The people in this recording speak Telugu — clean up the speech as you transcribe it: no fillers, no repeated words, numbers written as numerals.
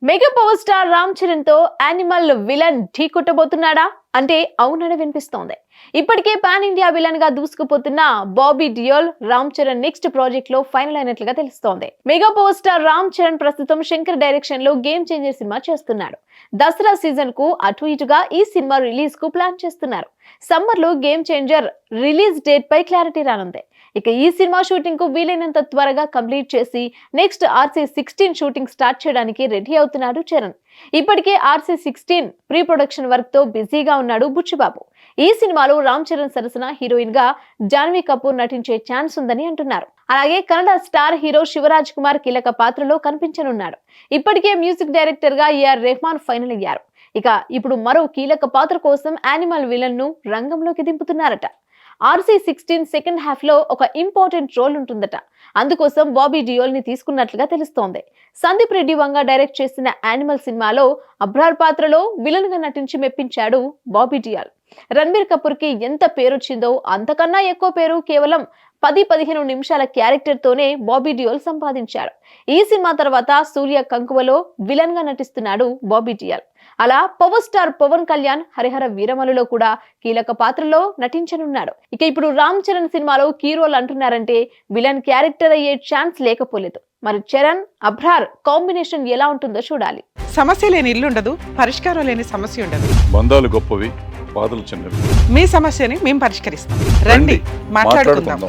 Mega power star Ram Charan తో యానిమల్ విలన్ ఢీకొట్టబోతున్నాడా అంటే అవునని వినిపిస్తోంది. ఇప్పటికే పాన్ ఇండియా విలన్ గా దూసుకుపోతున్న బాబీ డియోల్ రామ్ చరణ్ నెక్స్ట్ ప్రాజెక్ట్ లో ఫైనల్ అయినట్లుగా తెలుస్తోంది. Mega power star Ram Charan ప్రస్తుతం శంకర్ డైరెక్షన్ లో గేమ్ చేంజర్ సినిమా చేస్తున్నాడు. దసరా సీజన్ కు అటు ఇటుగా ఈ సినిమా రిలీజ్ కు ప్లాన్ చేస్తున్నారు. సమ్మర్ లో గేమ్ చేంజర్ రిలీజ్ డేట్ పై క్లారిటీ రానుంది. ఇక ఈ సినిమా షూటింగ్ కు వీలైనంత త్వరగా కంప్లీట్ చేసి నెక్స్ట్ RC16 షూటింగ్ స్టార్ట్ చేయడానికి రెడీ అవుతున్నాడు చరణ్. ఇప్పటికే RC16 ప్రీ ప్రొడక్షన్ వర్క్ తో బిజీగా ఉన్నాడు బుచ్చిబాబు. ఈ సినిమాలో రామ్ చరణ్ సరసన హీరోయిన్ గా జాన్వీ కపూర్ నటించే ఛాన్స్ ఉందని అంటున్నారు. అలాగే కన్నడ స్టార్ హీరో శివరాజ్ కుమార్ కీలక పాత్రలో కనిపించనున్నాడు. ఇప్పటికే మ్యూజిక్ డైరెక్టర్ గా AR రెహమాన్ ఫైనల్ అయ్యారు. ఇక ఇప్పుడు మరో కీలక పాత్ర కోసం యానిమల్ విలన్ ను రంగంలోకి దింపుతున్నారట. RC16 సెకండ్ హాఫ్ లో ఒక ఇంపార్టెంట్ రోల్ ఉంటుందట. అందుకోసం బాబీ డియోల్ ని తీసుకున్నట్లుగా తెలుస్తోంది. సందీప్ రెడ్డి వంగ డైరెక్ట్ చేసిన యానిమల్ సినిమాలో అబ్రార్ పాత్రలో విలన్ గా నటించి మెప్పించాడు బాబీ డియోల్. రణబీర్ కపూర్ కి ఎంత పేరొచ్చిందో అంతకన్నా ఎక్కువ పేరు కేవలం 10-15 నిమిషాల క్యారెక్టర్ తోనే బాబీ డియోల్ సంపాదించాడు. ఈ సినిమా తర్వాత సూర్య కంకువలో విలన్ గా నటిస్తున్నాడు బాబీ డియోల్. అలా పవర్ స్టార్ పవన్ కళ్యాణ్ హరిహర వీరమలులో కూడా కీలక పాత్రలో నటించనున్నాడు. ఇక ఇప్పుడు రామ్ చరణ్ సినిమాలో కీ రోల్ అంటున్నారంటే విలన్ క్యారెక్టర్ అయ్యే ఛాన్స్ లేకపోలేదు. మరి చరణ్ అబ్రార్ కాంబినేషన్ ఎలా ఉంటుందో చూడాలి. సమస్య లేని ఇల్లు ఉండదు, పరిష్కారం లేని సమస్య ఉండదు. బంధాలు గొప్పవి, బాధలు చిన్నవి. మీ సమస్యని మేము పరిష్కరిస్తాం. రండి మాట్లాడుకుందాం.